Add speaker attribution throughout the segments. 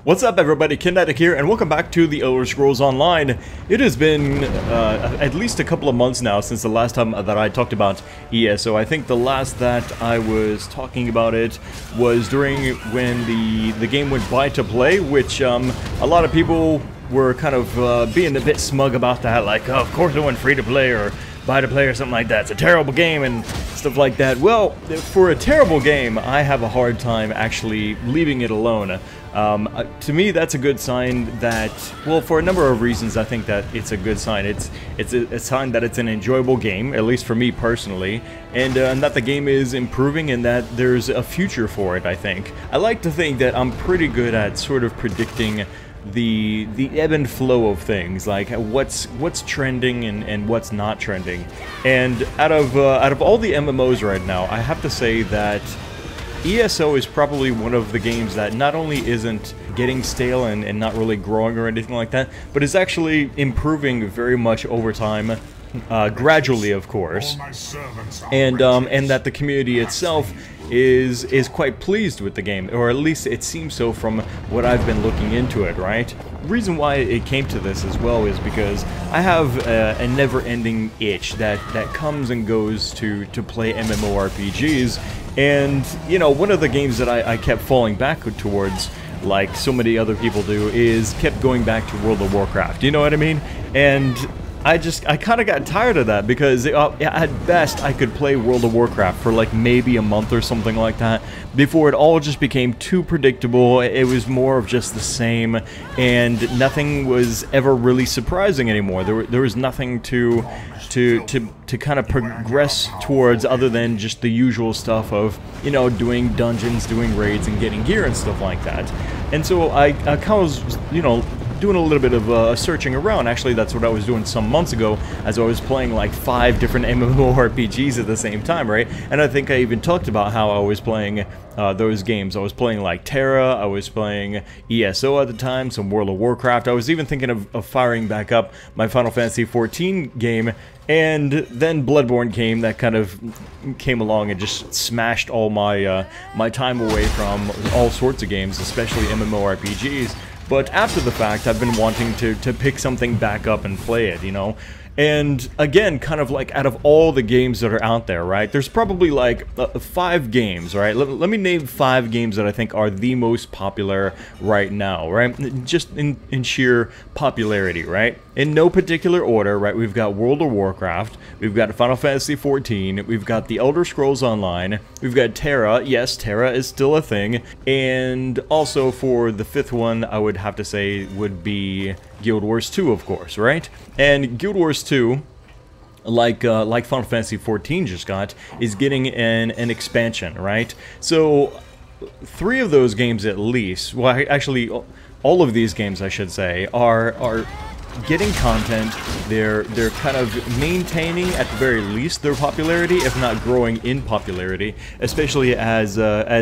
Speaker 1: What's up everybody, Kinetic here, and welcome back to the Elder Scrolls Online. It has been at least a couple of months now since the last time that I talked about ESO. I think the last that I was talking about it was during when the game went buy to play, which a lot of people were kind of being a bit smug about that, like, oh, of course it went free to play or buy to play or something like that. It's a terrible game and stuff like that. Well, for a terrible game, I have a hard time actually leaving it alone. To me, that's a good sign that, well, for a number of reasons, I think that it's a good sign. It's a sign that it's an enjoyable game, at least for me personally, and that the game is improving and that there's a future for it, I think. I like to think that I'm pretty good at sort of predicting the ebb and flow of things, like what's trending and what's not trending. And out of all the MMOs right now, I have to say that ESO is probably one of the games that not only isn't getting stale and not really growing or anything like that, but is actually improving very much over time, gradually of course, and that the community itself is quite pleased with the game, or at least it seems so from what I've been looking into it, right? The reason why it came to this as well is because I have a never-ending itch that comes and goes to play MMORPGs, and, you know, one of the games that I kept falling back towards, like so many other people do, is kept going back to World of Warcraft, you know what I mean? And I kind of got tired of that because at best I could play World of Warcraft for like maybe a month or something like that before it all just became too predictable. It was more of just the same, and nothing was ever really surprising anymore. There was nothing to kind of progress towards other than just the usual stuff of, you know, doing dungeons, doing raids, and getting gear and stuff like that. And so I kind of was, you know, doing a little bit of searching around. Actually, that's what I was doing some months ago, as I was playing like 5 different MMORPGs at the same time, right? And I think I even talked about how I was playing those games. I was playing like Terra, I was playing ESO at the time, some World of Warcraft. I was even thinking of firing back up my Final Fantasy XIV game, and then Bloodborne came. That kind of came along and just smashed all my my time away from all sorts of games, especially MMORPGs. But after the fact, I've been wanting to pick something back up and play it, you know? And again, kind of like out of all the games that are out there, right? There's probably like 5 games, right? Let me name 5 games that I think are the most popular right now, right? Just in sheer popularity, right? In no particular order, right? We've got World of Warcraft, we've got Final Fantasy XIV, we've got the Elder Scrolls Online, we've got Terra. Yes, Terra is still a thing. And also for the 5th one, I would have to say would be Guild Wars 2, of course, right? And Guild Wars 2, like Final Fantasy XIV just got, is getting an expansion, right? So 3 of those games at least, well, actually all of these games, I should say, are getting content. They're kind of maintaining, at the very least, their popularity, if not growing in popularity, especially as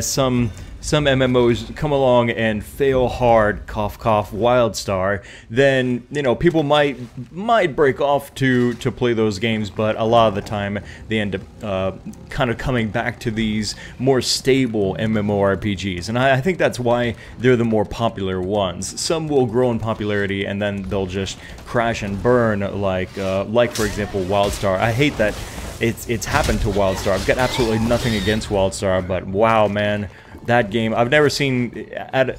Speaker 1: some MMOs come along and fail hard, cough cough, WildStar, then, you know, people might break off to play those games, but a lot of the time they end up kind of coming back to these more stable MMORPGs, and I think that's why they're the more popular ones. Some will grow in popularity and then they'll just crash and burn, like for example WildStar. I hate that it's happened to WildStar. I've got absolutely nothing against WildStar, but wow, man, that game, I've never seen, out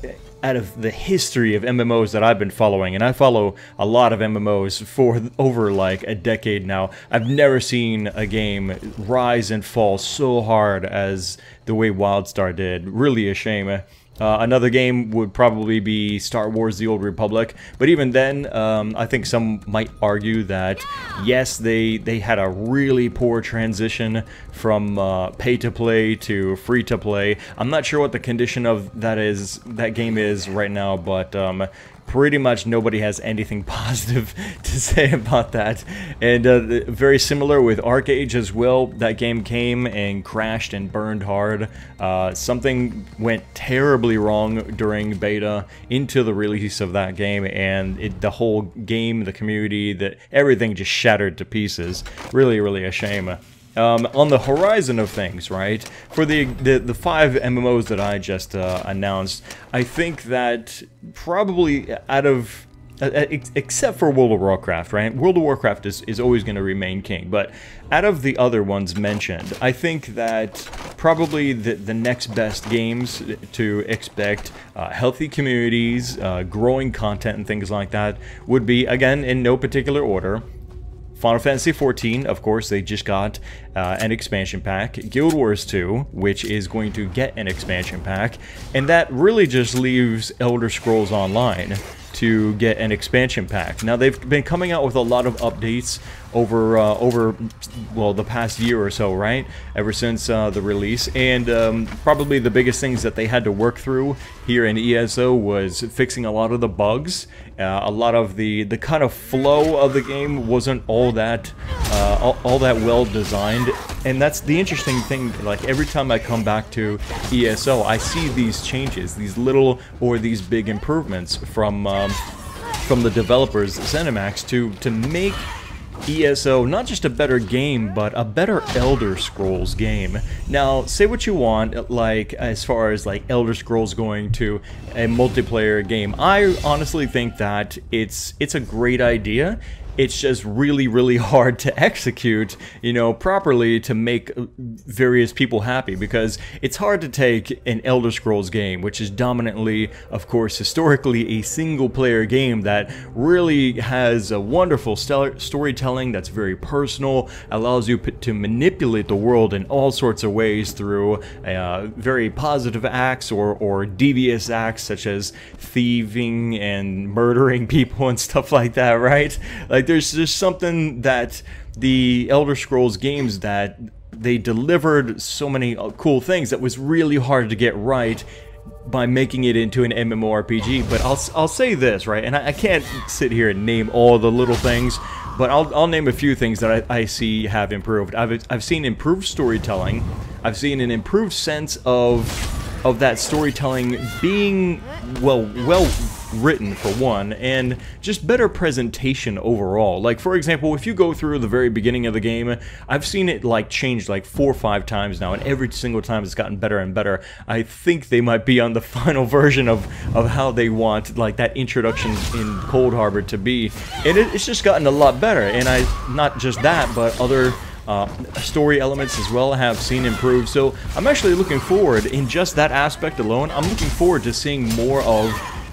Speaker 1: of the history of MMOs that I've been following, and I follow a lot of MMOs for over like a decade now, I've never seen a game rise and fall so hard as the way WildStar did. Really a shame. Another game would probably be Star Wars: The Old Republic, but even then, I think some might argue that, yes, they had a really poor transition from pay-to-play to free-to-play. I'm not sure what the condition of that game is right now, but pretty much nobody has anything positive to say about that. And very similar with ArcAge as well. That game came and crashed and burned hard. Something went terribly wrong during beta into the release of that game, and the whole game, the community, everything just shattered to pieces. Really, really a shame. On the horizon of things, right, for the 5 MMOs that I just announced, I think that probably out of... except for World of Warcraft, right? World of Warcraft is always going to remain king, but out of the other ones mentioned, I think that probably the next best games to expect healthy communities, growing content and things like that would be, again, in no particular order, Final Fantasy XIV, of course, they just got an expansion pack. Guild Wars 2, which is going to get an expansion pack, and that really just leaves Elder Scrolls Online to get an expansion pack. Now, they've been coming out with a lot of updates over well, the past year or so, right? Ever since the release, and probably the biggest things that they had to work through here in ESO was fixing a lot of the bugs. A lot of the kind of flow of the game wasn't all that well designed, and that's the interesting thing. Like, every time I come back to ESO, I see these changes, these little or these big improvements from the developers, ZeniMax, to make ESO not just a better game, but a better Elder Scrolls game. Now, say what you want, like, as far as like Elder Scrolls going to a multiplayer game. I honestly think that it's a great idea. It's just really, really hard to execute, you know, properly to make various people happy, because it's hard to take an Elder Scrolls game, which is dominantly, of course, historically a single-player game that really has a wonderful storytelling that's very personal, allows you to manipulate the world in all sorts of ways through very positive acts or devious acts, such as thieving and murdering people and stuff like that, right? Like, there's just something that the Elder Scrolls games, that they delivered so many cool things that was really hard to get right by making it into an MMORPG. But I'll say this, right, and I can't sit here and name all the little things, but I'll name a few things that I see have improved. I've seen improved storytelling. I've seen an improved sense of that storytelling being well written, for one, and just better presentation overall. Like, for example, if you go through the very beginning of the game, I've seen it like change like 4 or 5 times now, and every single time it's gotten better and better. I think they might be on the final version of how they want like that introduction in Cold Harbor to be, and it's just gotten a lot better. And not just that, but other story elements as well have seen improved. So I'm actually looking forward, in just that aspect alone, I'm looking forward to seeing more of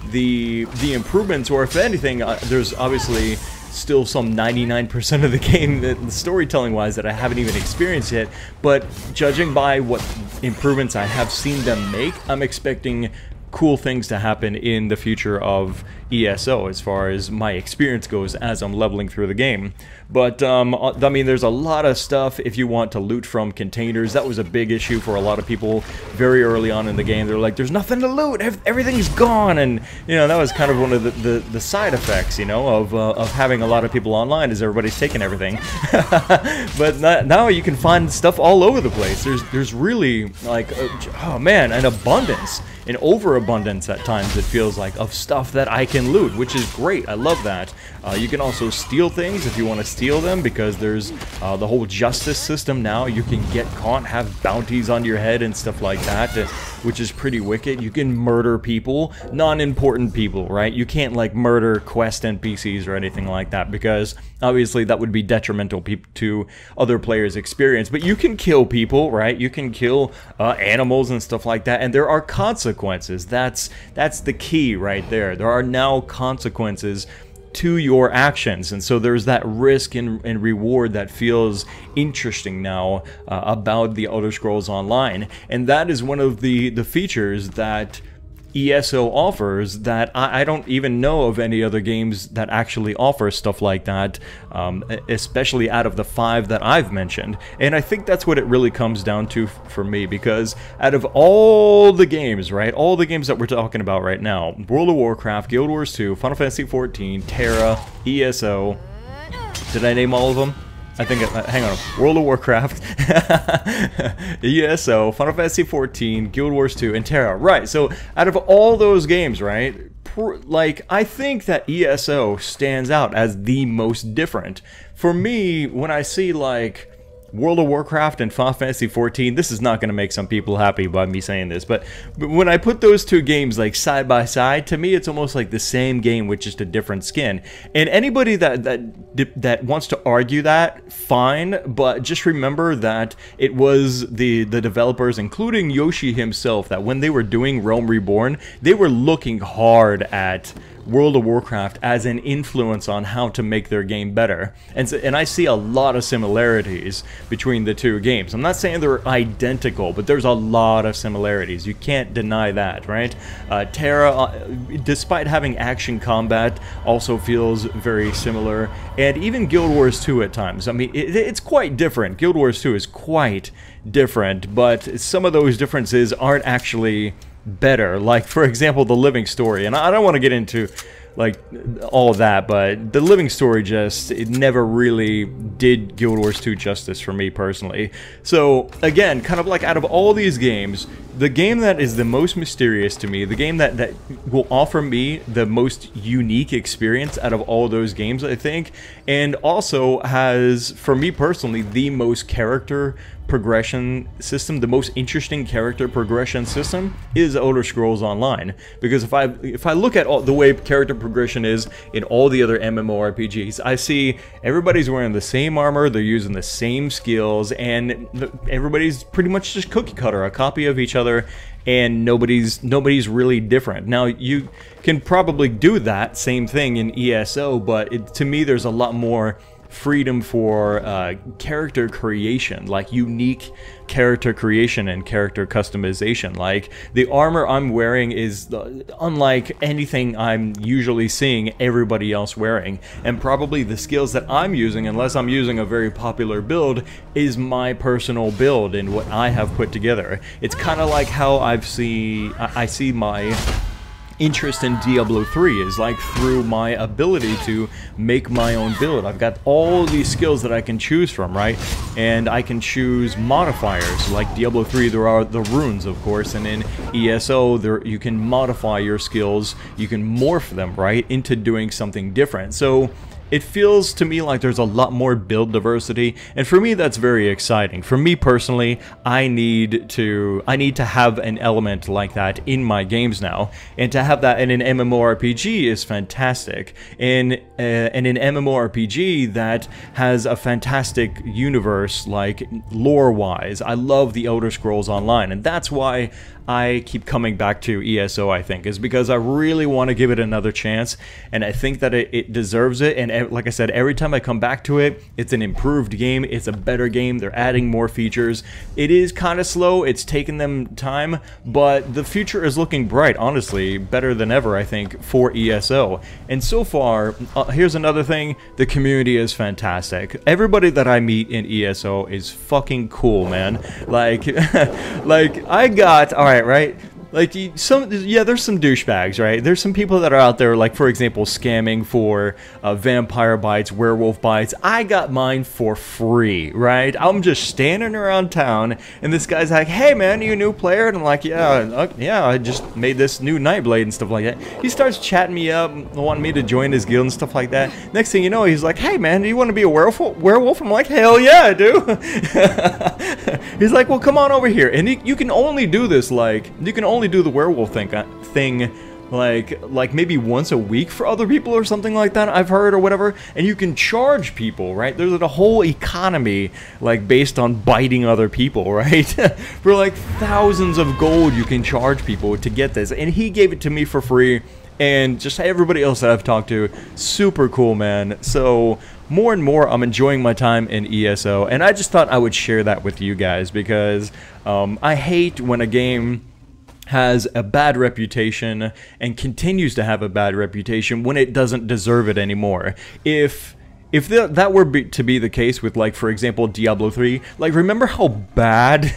Speaker 1: the improvements, or if anything, there's obviously still some 99% of the game, storytelling wise, that I haven't even experienced yet, but judging by what improvements I have seen them make, I'm expecting cool things to happen in the future of ESO as far as my experience goes as I'm leveling through the game. But I mean, there's a lot of stuff if you want to loot from containers. That was a big issue for a lot of people very early on in the game. They're like, there's nothing to loot, everything's gone, and you know, that was kind of one of the side effects, you know, of having a lot of people online, is everybody's taking everything. But now you can find stuff all over the place. There's really like oh man, an abundance, an overabundance at times, it feels like, of stuff that I can loot, which is great. I love that. You can also steal things if you want to steal them, because there's the whole justice system now. You can get caught, have bounties on your head and stuff like that, which is pretty wicked. You can murder people, non-important people, right? You can't like murder quest NPCs or anything like that, because obviously that would be detrimental to other players' experience. But you can kill people, right? You can kill animals and stuff like that, and there are consequences. That's the key right there. There are now consequences to your actions, and so there's that risk and reward that feels interesting now about the Elder Scrolls Online, and that is one of the features that ESO offers that I don't even know of any other games that actually offer stuff like that, especially out of the 5 that I've mentioned. And I think that's what it really comes down to for me, because out of all the games, right, all the games that we're talking about right now, World of Warcraft, Guild Wars 2, Final Fantasy XIV, Terra, ESO, did I name all of them? I think, hang on, World of Warcraft, ESO, Final Fantasy XIV, Guild Wars 2, and Terra. Right, so out of all those games, right, like, I think that ESO stands out as the most different. For me, when I see, like, World of Warcraft and Final Fantasy 14, this is not going to make some people happy by me saying this, but when I put those two games like side by side, to me it's almost like the same game with just a different skin. And anybody that wants to argue that, fine, but just remember that it was the developers, including Yoshi himself, that when they were doing Realm Reborn, they were looking hard at World of Warcraft as an influence on how to make their game better. And I see a lot of similarities between the two games. I'm not saying they're identical, but there's a lot of similarities. You can't deny that, right? Terra, despite having action combat, also feels very similar. And even Guild Wars 2 at times. I mean, it's quite different. Guild Wars 2 is quite different, but some of those differences aren't actually better. Like, for example, the living story, and I don't want to get into like all that, but the living story it never really did Guild Wars 2 justice for me personally. So again, kind of like out of all these games, the game that is the most mysterious to me, the game that will offer me the most unique experience out of all those games, I think, and also has, for me personally, the most character progression system, the most interesting character progression system, is Elder Scrolls Online. Because if I look at the way character progression is in all the other MMORPGs, I see everybody's wearing the same armor, they're using the same skills, and everybody's pretty much just cookie cutter, a copy of each other, and nobody's really different. Now, you can probably do that same thing in ESO, but to me there's a lot more freedom for character creation, like unique character creation and character customization. Like, the armor I'm wearing is unlike anything I'm usually seeing everybody else wearing, and probably the skills that I'm using, unless I'm using a very popular build, is my personal build and what I have put together. It's kind of like how I see my interest in Diablo 3 is like through my ability to make my own build. I've got all these skills that I can choose from, right? And I can choose modifiers. Like Diablo 3, there are the runes, of course, and in ESO, you can modify your skills, you can morph them, right, into doing something different. So it feels to me like there's a lot more build diversity, and for me that's very exciting. For me personally, I need to have an element like that in my games now, and to have that in an MMORPG is fantastic. And an MMORPG that has a fantastic universe, like lore-wise. I love the Elder Scrolls Online, and that's why I keep coming back to ESO, I think, is because I really want to give it another chance, and I think that it deserves it. And like I said, every time I come back to it, it's an improved game, it's a better game, they're adding more features. It is kind of slow, it's taken them time, but the future is looking bright, honestly, better than ever, I think, for ESO. And so far, here's another thing, the community is fantastic. Everybody that I meet in ESO is fucking cool, man. Like, like, I got, alright, right? Like, there's some douchebags, right? There's some people that are out there, like, for example, scamming for vampire bites, werewolf bites. I got mine for free, right? I'm just standing around town, and this guy's like, hey, man, you a new player? And I'm like, yeah, I just made this new Nightblade and stuff like that. He starts chatting me up, wanting me to join his guild and stuff like that. Next thing you know, he's like, hey, man, do you want to be a werewolf? I'm like, hell yeah, I do. He's like, well, come on over here. And you can only do this, like, you can only do the werewolf thing like maybe once a week for other people or something like that, I've heard, or whatever. And you can charge people, right? There's a whole economy like based on biting other people, right? For like thousands of gold you can charge people to get this, and he gave it to me for free. And just everybody else that I've talked to, super cool, man. So more and more I'm enjoying my time in ESO, and I just thought I would share that with you guys, because I hate when a game has a bad reputation and continues to have a bad reputation when it doesn't deserve it anymore. If that were to be the case with, like, for example, Diablo 3, like, remember how bad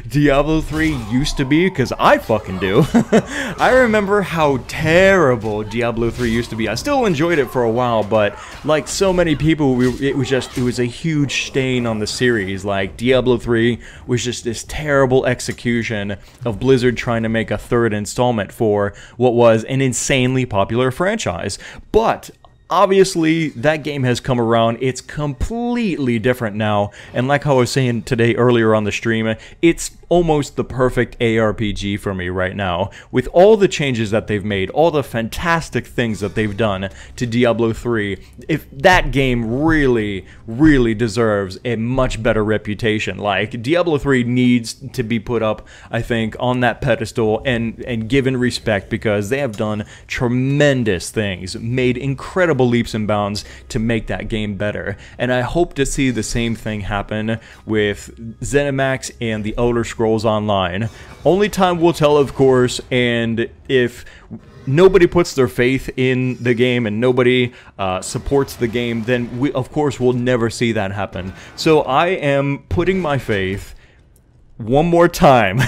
Speaker 1: Diablo 3 used to be? Because I fucking do. I remember how terrible Diablo 3 used to be. I still enjoyed it for a while, but like so many people, it was a huge stain on the series. Like, Diablo 3 was just this terrible execution of Blizzard trying to make a third installment for what was an insanely popular franchise. But Obviously, that game has come around. It's completely different now. And like how I was saying today earlier on the stream, it's almost the perfect ARPG for me right now. With all the changes that they've made, all the fantastic things that they've done to Diablo 3, if that game really, really deserves a much better reputation. Like, Diablo 3 needs to be put up, I think, on that pedestal and given respect, because they have done tremendous things, made incredible leaps and bounds to make that game better. And I hope to see the same thing happen with ZeniMax and the Elder Scrolls Online. Only time will tell, of course, and if nobody puts their faith in the game and nobody supports the game, then we, of course, will never see that happen. So I am putting my faith one more time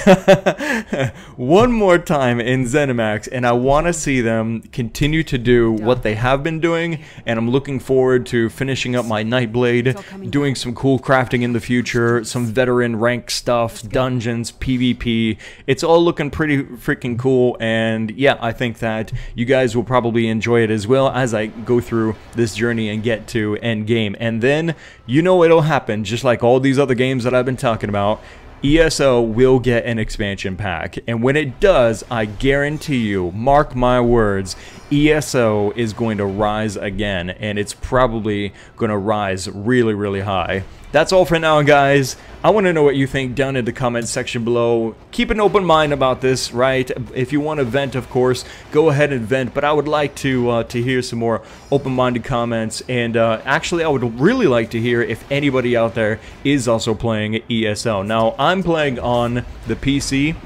Speaker 1: one more time in ZeniMax, and I want to see them continue to do what they have been doing, and I'm looking forward to finishing up my Nightblade, doing some cool crafting in the future, some veteran rank stuff, dungeons, PvP. It's all looking pretty freaking cool, and yeah, I think that you guys will probably enjoy it as well as I go through this journey and get to end game. And then, you know, it'll happen just like all these other games that I've been talking about. ESO will get an expansion pack, and when it does, I guarantee you, mark my words, ESO is going to rise again, and it's probably going to rise really, really high. That's all for now, guys. I want to know what you think down in the comment section below. Keep an open mind about this, right? If you want to vent, of course, go ahead and vent, but I would like to hear some more open-minded comments, and actually, I would really like to hear if anybody out there is also playing ESO. Now, I'm playing on the PC.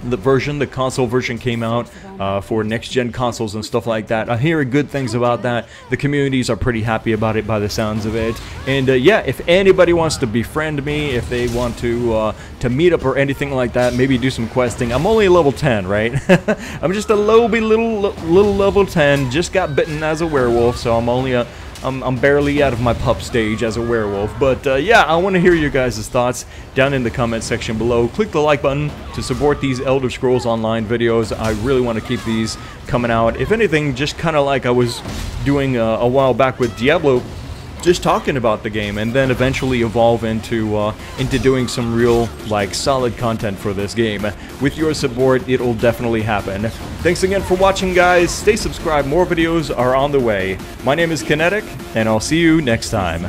Speaker 1: The console version came out for next-gen consoles and stuff like that. I'm hearing good things about that. The communities are pretty happy about it by the sounds of it. And yeah, if anybody wants to befriend me, if they want to meet up or anything like that, maybe do some questing. I'm only level 10, right? I'm just a little level 10. Just got bitten as a werewolf, so I'm only I'm barely out of my pup stage as a werewolf. But yeah, I want to hear your guys' thoughts down in the comment section below. Click the like button to support these Elder Scrolls Online videos. I really want to keep these coming out. If anything, just kind of like I was doing a while back with Diablo, just talking about the game, and then eventually evolve into doing some real, like, solid content for this game. With your support, it'll definitely happen. Thanks again for watching, guys. Stay subscribed. More videos are on the way. My name is Kinetic, and I'll see you next time.